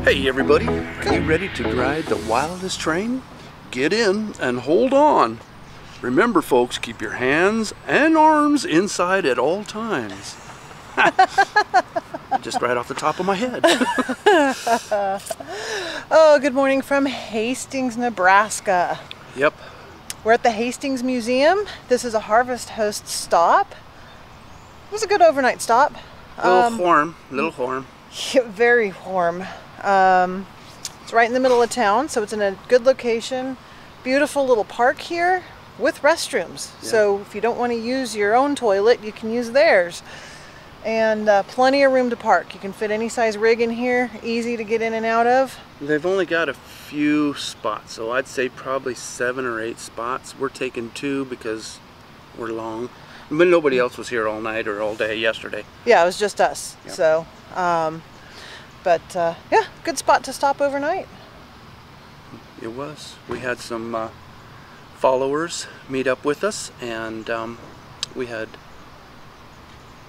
Hey everybody, are you ready to ride the wildest train? Get in and hold on. Remember folks, keep your hands and arms inside at all times. Just right off the top of my head. Oh, good morning from Hastings, Nebraska. Yep. We're at the Hastings Museum. This is a Harvest Host stop. It was a good overnight stop. Little warm. Yeah, very warm. It's right in the middle of town, so it's in a good location. Beautiful little park here with restrooms. Yeah. So if you don't want to use your own toilet, you can use theirs. And plenty of room to park. You can fit any size rig in here, easy to get in and out of. They've only got a few spots, so I'd say probably 7 or 8 spots. We're taking 2 because we're long. But nobody else was here all night or all day yesterday. Yeah, it was just us. Yep. So, yeah, good spot to stop overnight. It was. We had some followers meet up with us, and we had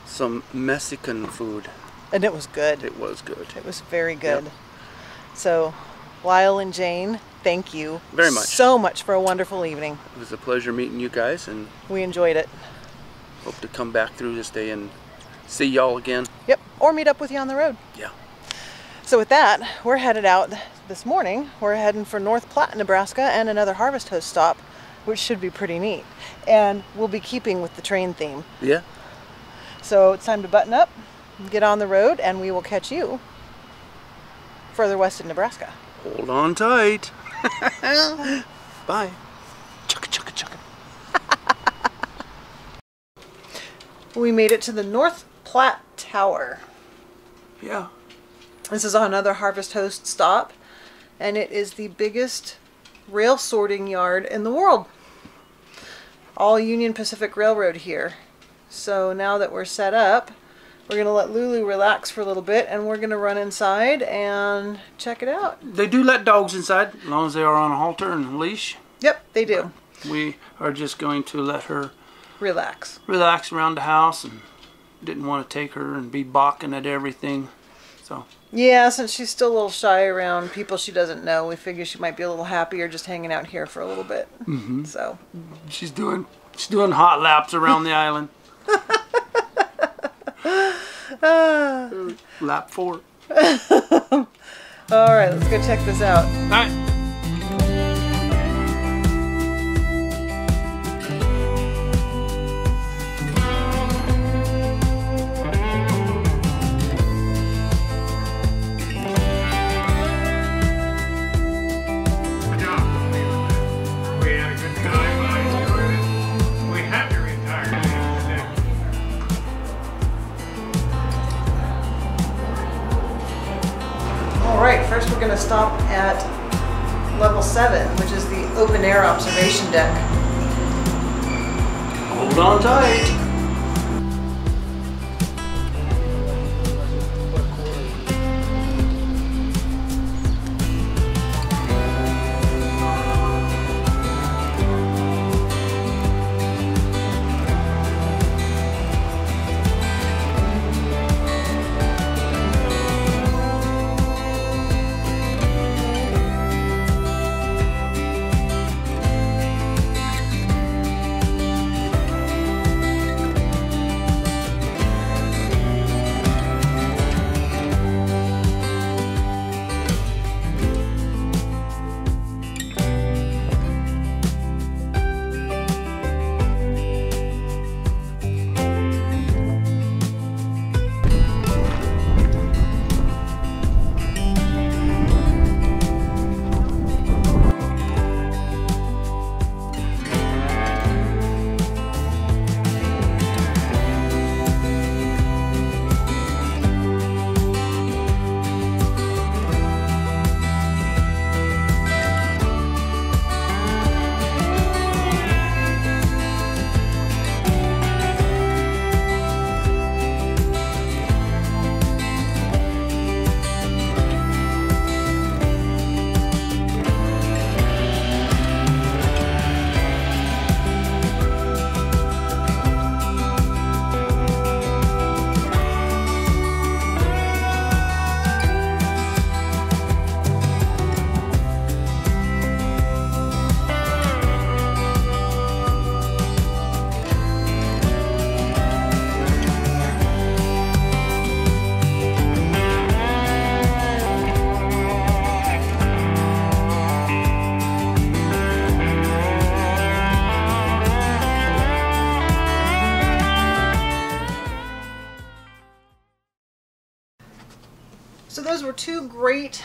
some Mexican food. And it was good. It was good. It was very good. Yep. So, Lyle and Jane, thank you very much. So much for a wonderful evening. It was a pleasure meeting you guys, and we enjoyed it. Hope to come back through this day and see y'all again. Yep, or meet up with you on the road. Yeah. So with that, we're headed out this morning. We're heading for North Platte, Nebraska, and another Harvest Host stop, which should be pretty neat. And we'll be keeping with the train theme. Yeah. So it's time to button up, get on the road, and we will catch you further west in Nebraska. Hold on tight. Bye. Chugga, chugga, chugga. We made it to the North Platte Tower. Yeah. This is another Harvest Host stop, and it is the biggest rail sorting yard in the world. All Union Pacific Railroad here. So now that we're set up, we're going to let Lulu relax for a little bit, and we're going to run inside and check it out. They do let dogs inside, as long as they are on a halter and a leash. Yep, they do. We are just going to let her relax around the house, and didn't want to take her and be balking at everything. So yeah, since she's still a little shy around people she doesn't know, we figure she might be a little happier just hanging out here for a little bit. Mm-hmm. So she's doing hot laps around the island. Lap 4. All right, let's go check this out. All right. Alright, first we're going to stop at level 7, which is the open air observation deck. Hold on tight. two great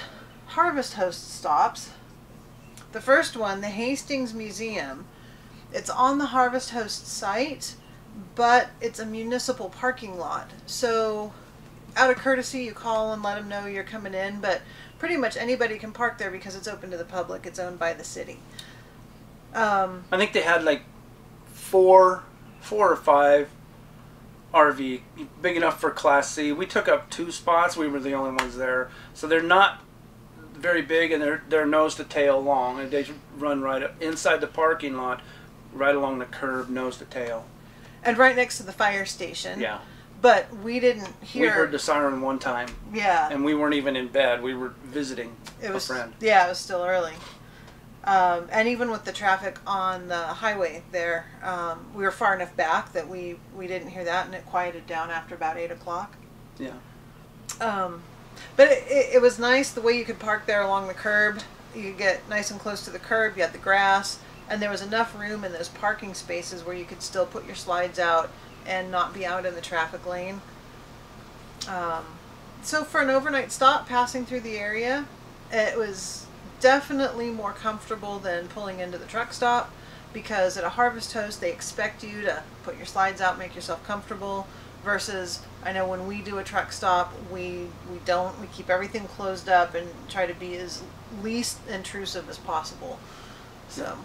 Harvest Host stops. The first one, the Hastings Museum. It's on the Harvest Host site, but it's a municipal parking lot. So out of courtesy, you call and let them know you're coming in, but pretty much anybody can park there because it's open to the public. It's owned by the city. I think they had like four or five RV, big enough for Class C. We took up 2 spots. We were the only ones there. So they're not very big, and they're nose to tail long. And they run right up inside the parking lot, right along the curb, nose to tail. And right next to the fire station. Yeah. But we didn't hear... We heard the siren one time. Yeah. And we weren't even in bed. We were visiting a friend. Yeah, it was still early. And even with the traffic on the highway there, we were far enough back that we didn't hear that, and it quieted down after about 8 o'clock. Yeah. But it was nice the way you could park there along the curb. You could get nice and close to the curb. You had the grass, and there was enough room in those parking spaces where you could still put your slides out and not be out in the traffic lane. So for an overnight stop passing through the area, it was definitely more comfortable than pulling into the truck stop, because at a Harvest Host they expect you to put your slides out, make yourself comfortable, versus I know when we do a truck stop we don't. We keep everything closed up and try to be as least intrusive as possible. So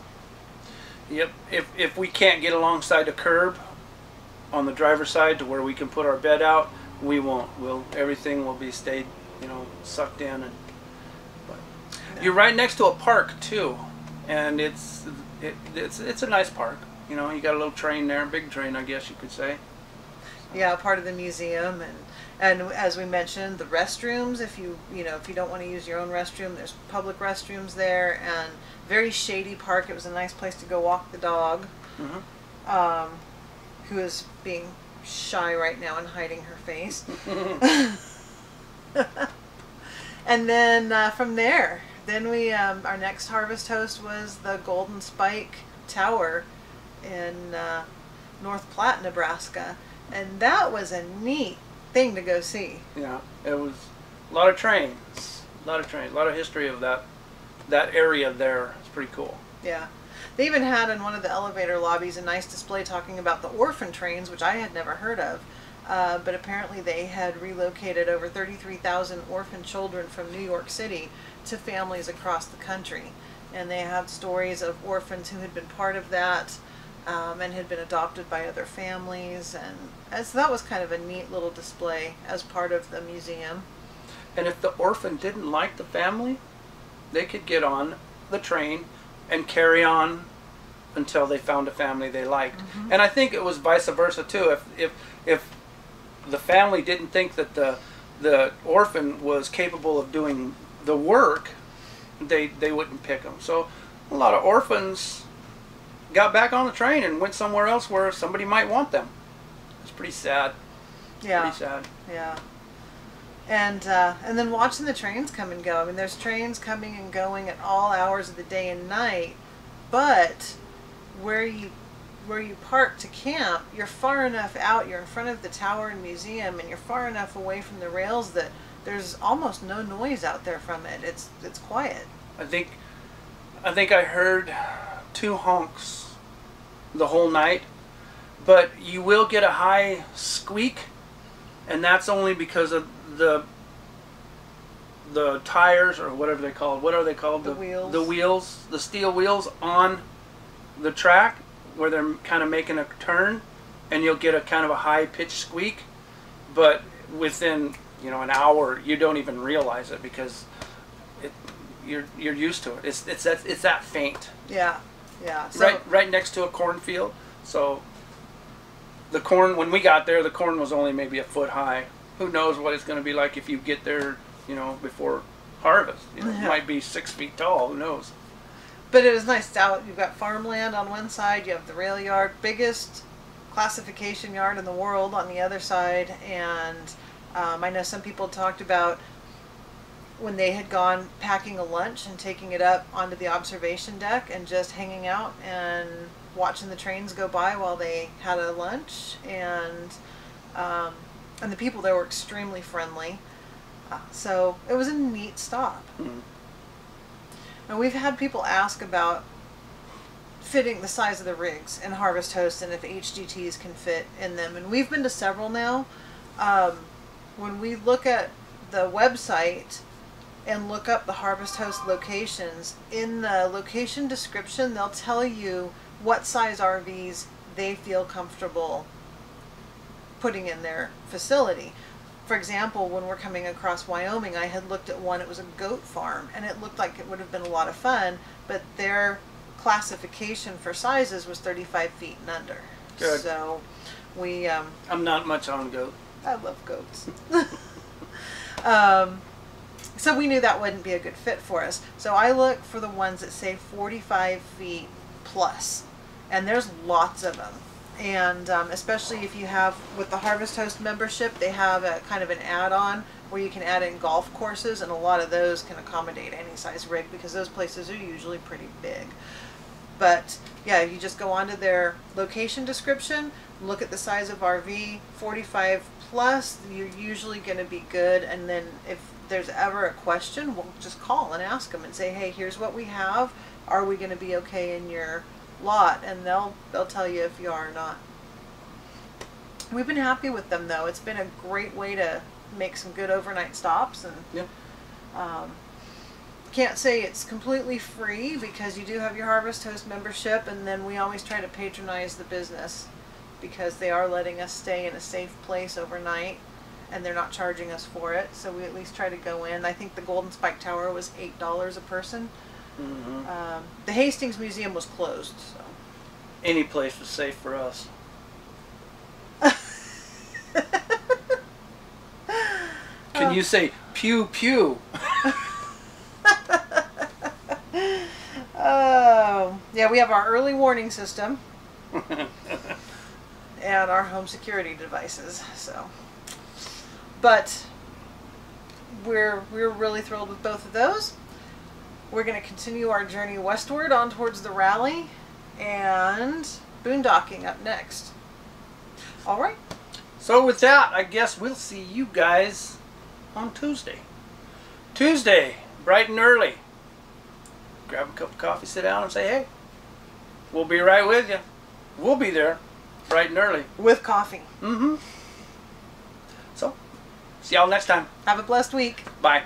Yep. If we can't get alongside the curb on the driver's side to where we can put our bed out, we won't. Everything will be stayed, sucked in. And you're right next to a park too, and it's a nice park. You got a little train there, big train, I guess you could say. Yeah, part of the museum, and as we mentioned, the restrooms. If you don't want to use your own restroom, there's public restrooms there, and very shady park. It was a nice place to go walk the dog, who is being shy right now and hiding her face. And then from there. Then our next Harvest Host was the Golden Spike Tower in North Platte, Nebraska, and that was a neat thing to go see. Yeah, it was a lot of trains, a lot of history of that area there. It's pretty cool. Yeah, they even had in one of the elevator lobbies a nice display talking about the orphan trains, which I had never heard of. But apparently they had relocated over 33,000 orphan children from New York City to families across the country. And they have stories of orphans who had been part of that and had been adopted by other families. And so that was kind of a neat little display as part of the museum. And if the orphan didn't like the family, they could get on the train and carry on until they found a family they liked. Mm-hmm. And I think it was vice versa too. If the family didn't think that the orphan was capable of doing the work, they wouldn't pick them. So a lot of orphans got back on the train and went somewhere else where somebody might want them. It's pretty sad. Yeah. Pretty sad. Yeah. And then watching the trains come and go. I mean, there's trains coming and going at all hours of the day and night, but where you park to camp, you're far enough out, you're in front of the tower and museum, and you're far enough away from the rails that there's almost no noise out there from it. It's quiet. I think I heard 2 honks the whole night, but you will get a high squeak, and that's only because of the tires, or whatever they're called. What are they called? The wheels. The wheels, the steel wheels on the track where they're kind of making a turn, and you'll get a kind of a high pitched squeak, but within an hour you don't even realize it because you're used to it. It's that faint. Yeah, yeah. So, right next to a cornfield. So the corn, when we got there, the corn was only maybe a foot high. Who knows what it's going to be like if you get there, before harvest. It might be 6 feet tall. Who knows? But it was nice. Out, you've got farmland on one side, you have the rail yard, biggest classification yard in the world on the other side, and I know some people talked about when they had gone packing a lunch and taking it up onto the observation deck and just hanging out and watching the trains go by while they had a lunch, and the people there were extremely friendly. So it was a neat stop. Mm-hmm. And we've had people ask about fitting the size of the rigs in Harvest Host and if HGTs can fit in them. And we've been to several now. When we look at the website and look up the Harvest Host locations, in the location description, they'll tell you what size RVs they feel comfortable putting in their facility. For example, when we're coming across Wyoming, I had looked at one, it was a goat farm, and it looked like it would have been a lot of fun, but their classification for sizes was 35 feet and under. Good. So we... I'm not much on goat. I love goats. So we knew that wouldn't be a good fit for us. So I look for the ones that say 45 feet plus, and there's lots of them. And especially if you have, with the Harvest Host membership, they have a kind of an add-on where you can add in golf courses, and a lot of those can accommodate any size rig because those places are usually pretty big. But yeah, you just go onto their location description, look at the size of RV, 45 plus, you're usually going to be good. And then if there's ever a question, we'll just call and ask them and say, hey, here's what we have. Are we going to be okay in your lot? And they'll tell you if you are or not. We've been happy with them though. It's been a great way to make some good overnight stops, and Yep. Can't say it's completely free because you do have your Harvest Host membership, and then we always try to patronize the business because they are letting us stay in a safe place overnight and they're not charging us for it, so we at least try to go in. I think the Golden Spike Tower was $8 a person. Mm-hmm. The Hastings Museum was closed, so. Any place was safe for us. Can you say pew pew? Oh, yeah, we have our early warning system and our home security devices. So, but we're really thrilled with both of those. We're going to continue our journey westward on towards the rally and boondocking up next. All right. So with that, I guess we'll see you guys on Tuesday. Tuesday, bright and early. Grab a cup of coffee, sit down, and say, hey, we'll be right with you. We'll be there bright and early. With coffee. Mm-hmm. So, see y'all next time. Have a blessed week. Bye.